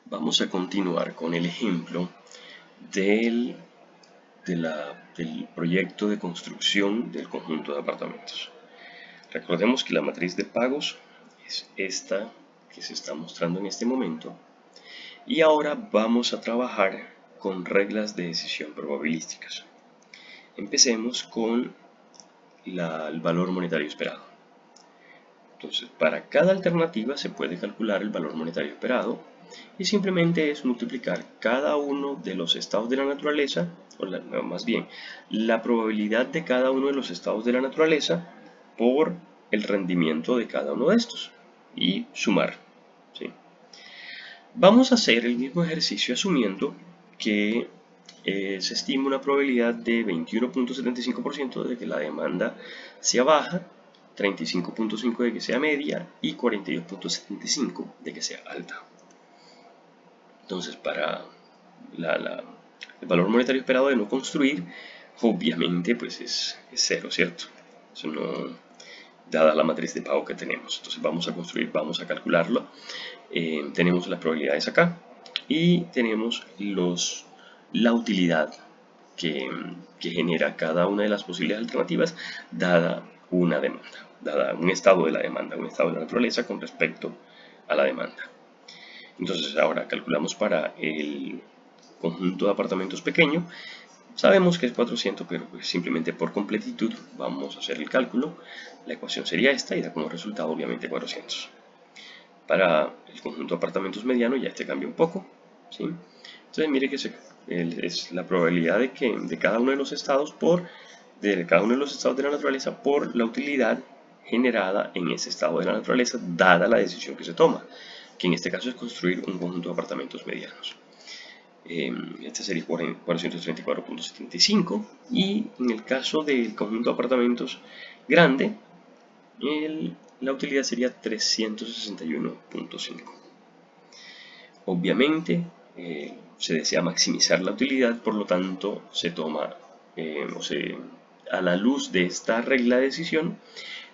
Vamos a continuar con el ejemplo del, del proyecto de construcción del conjunto de apartamentos. Recordemos que la matriz de pagos es esta que se está mostrando en este momento. Y ahora vamos a trabajar con reglas de decisión probabilísticas. Empecemos con el valor monetario esperado. Entonces, para cada alternativa se puede calcular el valor monetario esperado y simplemente es multiplicar cada uno de los estados de la naturaleza, o más bien, la probabilidad de cada uno de los estados de la naturaleza por el rendimiento de cada uno de estos y sumar. ¿Sí? Vamos a hacer el mismo ejercicio asumiendo que se estima una probabilidad de 21.75% de que la demanda sea baja, 35.5% de que sea media y 42.75% de que sea alta. Entonces, para el valor monetario esperado de no construir, obviamente, pues es cero, ¿cierto? Eso no, dada la matriz de pago que tenemos. Entonces vamos a construir, vamos a calcularlo. Tenemos las probabilidades acá y tenemos la utilidad que genera cada una de las posibles alternativas dada una demanda, dada un estado de la demanda, un estado de la naturaleza con respecto a la demanda. Entonces ahora calculamos para el conjunto de apartamentos pequeño. Sabemos que es 400, pero pues simplemente por completitud vamos a hacer el cálculo. La ecuación sería esta y da como resultado obviamente 400. Para el conjunto de apartamentos mediano ya este cambia un poco, ¿sí? Entonces mire que es la probabilidad de cada uno de los estados cada uno de los estados de la naturaleza por la utilidad generada en ese estado de la naturaleza dada la decisión que se toma, que en este caso es construir un conjunto de apartamentos medianos. Este sería 434.75 y en el caso del conjunto de apartamentos grande, la utilidad sería 361.5. Obviamente se desea maximizar la utilidad, por lo tanto se toma, a la luz de esta regla de decisión,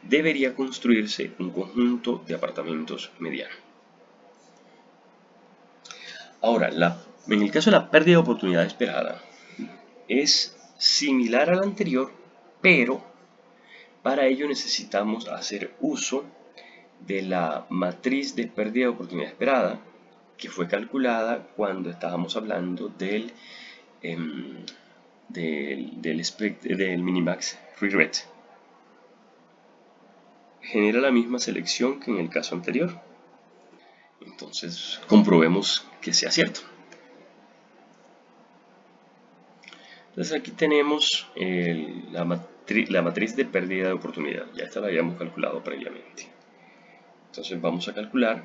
debería construirse un conjunto de apartamentos mediano. Ahora, en el caso de la pérdida de oportunidad esperada, es similar a la anterior, pero para ello necesitamos hacer uso de la matriz de pérdida de oportunidad esperada, que fue calculada cuando estábamos hablando del Minimax Regret. Genera la misma selección que en el caso anterior. Entonces comprobemos que sea cierto. Entonces aquí tenemos la matriz de pérdida de oportunidad. Ya esta la habíamos calculado previamente. Entonces vamos a calcular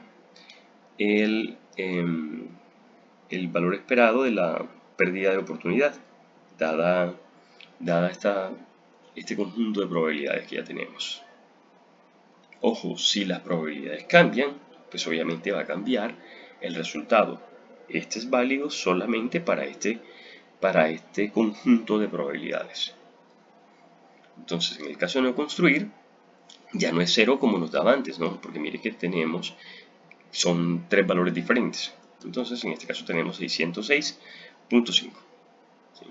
el valor esperado de la pérdida de oportunidad, dada este conjunto de probabilidades que ya tenemos. Ojo, si las probabilidades cambian, pues obviamente va a cambiar el resultado. Este es válido solamente para este conjunto de probabilidades. Entonces, en el caso de no construir, ya no es cero como nos daba antes, ¿no? Porque mire que son tres valores diferentes. Entonces, en este caso tenemos 606.5. ¿Sí?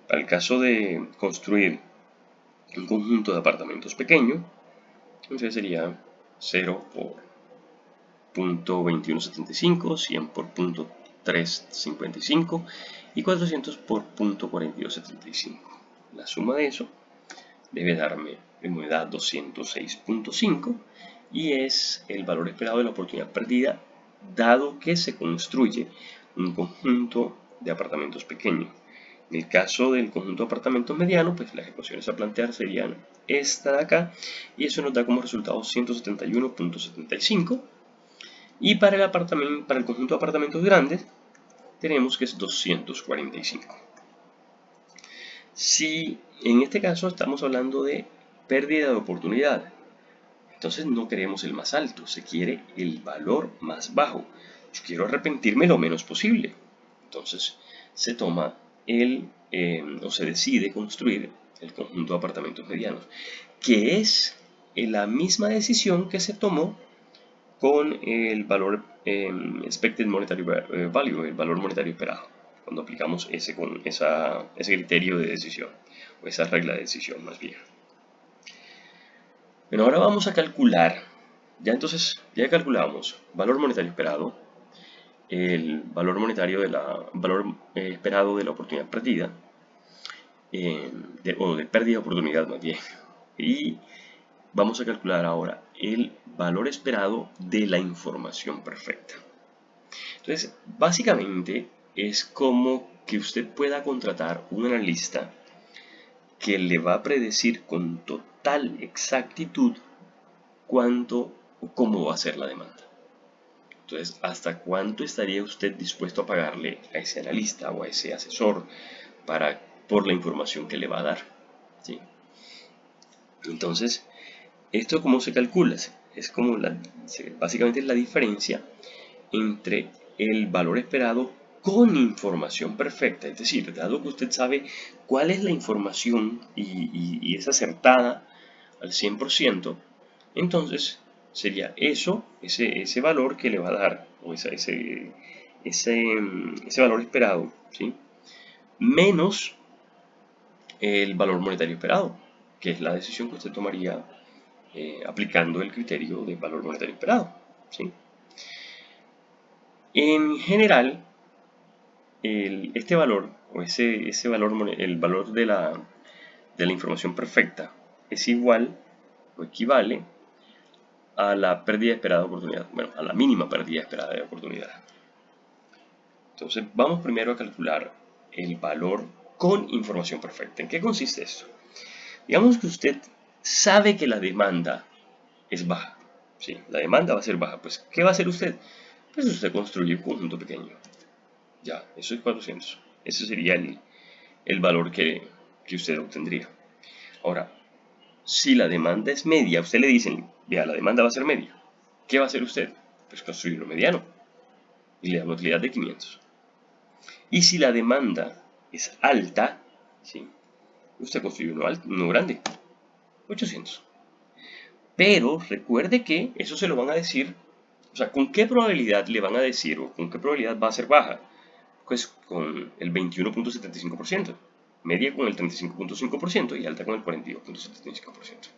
Para el caso de construir un conjunto de apartamentos pequeño, entonces sería 0 por 0.2175, 100 por 0.355 y 400 por 0.4275. La suma de eso debe darme, me da 206.5 y es el valor esperado de la oportunidad perdida dado que se construye un conjunto de apartamentos pequeños. En el caso del conjunto de apartamentos medianos, pues las ecuaciones a plantear serían esta de acá y eso nos da como resultado 171.75 y para el conjunto de apartamentos grandes tenemos que es 245. Si en este caso estamos hablando de pérdida de oportunidad, entonces no queremos el más alto, se quiere el valor más bajo. Yo quiero arrepentirme lo menos posible. Entonces se toma o se decide construir el conjunto de apartamentos medianos, que es la misma decisión que se tomó con el valor expected monetary value, el valor monetario esperado, cuando aplicamos ese criterio de decisión, o esa regla de decisión más bien. Bueno, ahora vamos a calcular, ya calculamos valor monetario esperado, el valor monetario esperado de la oportunidad perdida, o de pérdida de oportunidad más bien. Y vamos a calcular ahora el valor esperado de la información perfecta. Entonces, básicamente es como que usted pueda contratar un analista que le va a predecir con total exactitud cuánto o cómo va a ser la demanda. Entonces, ¿hasta cuánto estaría usted dispuesto a pagarle a ese analista o a ese asesor por la información que le va a dar? ¿Sí? Entonces, ¿esto cómo se calcula? Es como básicamente es la diferencia entre el valor esperado con información perfecta. Es decir, dado que usted sabe cuál es la información y es acertada al 100%, entonces sería ese valor que le va a dar, o ese valor esperado, ¿sí? Menos el valor monetario esperado, que es la decisión que usted tomaría aplicando el criterio de valor monetario esperado, ¿sí? En general, este valor, o ese valor, el valor de la información perfecta, es igual o equivale a la pérdida esperada de oportunidad, bueno, a la mínima pérdida esperada de oportunidad. Entonces, vamos primero a calcular el valor con información perfecta. ¿En qué consiste esto? Digamos que usted sabe que la demanda es baja. Sí, la demanda va a ser baja. Pues, ¿qué va a hacer usted? Pues usted construye un conjunto pequeño. Ya, eso es 400. Ese sería el valor que usted obtendría. Ahora, si la demanda es media, a usted le dicen, vea, la demanda va a ser media. ¿Qué va a hacer usted? Pues construir uno mediano. Y le da una utilidad de 500. Y si la demanda es alta, ¿sí? Usted construye uno grande, 800. Pero recuerde que eso se lo van a decir, o sea, ¿con qué probabilidad le van a decir o con qué probabilidad va a ser baja? Pues con el 21.75%, media con el 35.5% y alta con el 42.75%.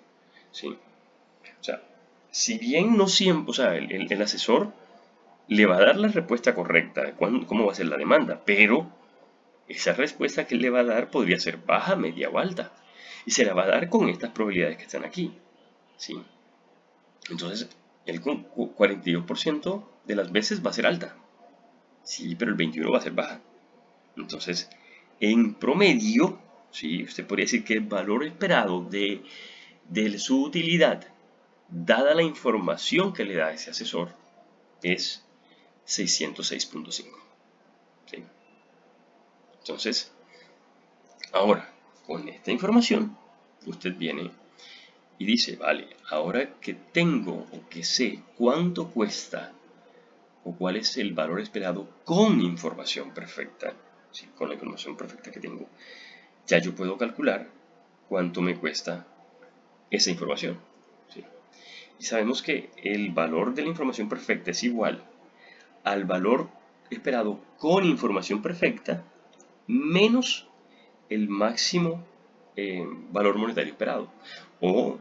¿Sí? O sea, si bien no siempre, o sea, el asesor le va a dar la respuesta correcta de cómo va a ser la demanda, pero esa respuesta que le va a dar podría ser baja, media o alta. Y se la va a dar con estas probabilidades que están aquí. ¿Sí? Entonces, el 42% de las veces va a ser alta. Sí, pero el 21% va a ser baja. Entonces, en promedio, ¿sí? Usted podría decir que el valor esperado de su utilidad, dada la información que le da ese asesor, es 606.5. ¿Sí? Entonces, ahora, con esta información, usted viene y dice, vale, ahora que tengo o que sé cuánto cuesta o cuál es el valor esperado con información perfecta, ¿sí? Con la información perfecta que tengo, ya yo puedo calcular cuánto me cuesta esa información. ¿Sí? Y sabemos que el valor de la información perfecta es igual al valor esperado con información perfecta menos el máximo valor monetario esperado. O,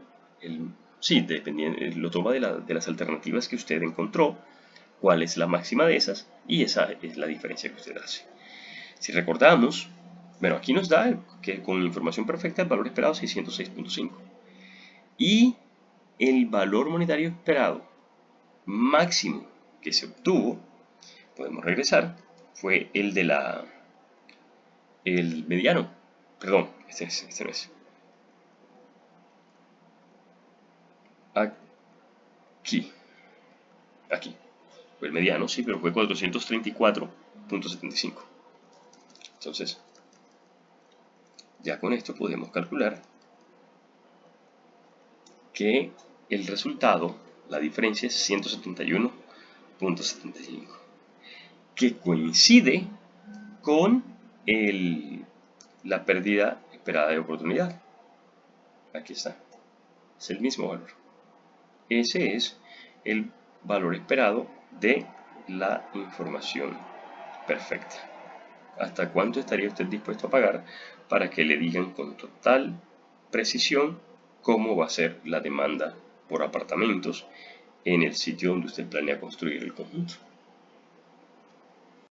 sí, dependiendo, lo toma de las alternativas que usted encontró, cuál es la máxima de esas, y esa es la diferencia que usted hace. Si recordamos, bueno, aquí nos da que con información perfecta el valor esperado es 606.5. Y el valor monetario esperado máximo que se obtuvo, podemos regresar, fue el el mediano. Perdón, este no es. Aquí. Aquí. Fue el mediano, sí, pero fue 434.75. Entonces, ya con esto podemos calcular que el resultado, la diferencia es 171.75, que coincide con la pérdida esperada de oportunidad. Aquí está. Es el mismo valor. Ese es el valor esperado de la información perfecta. ¿Hasta cuánto estaría usted dispuesto a pagar para que le digan con total precisión cómo va a ser la demanda por apartamentos en el sitio donde usted planea construir el conjunto?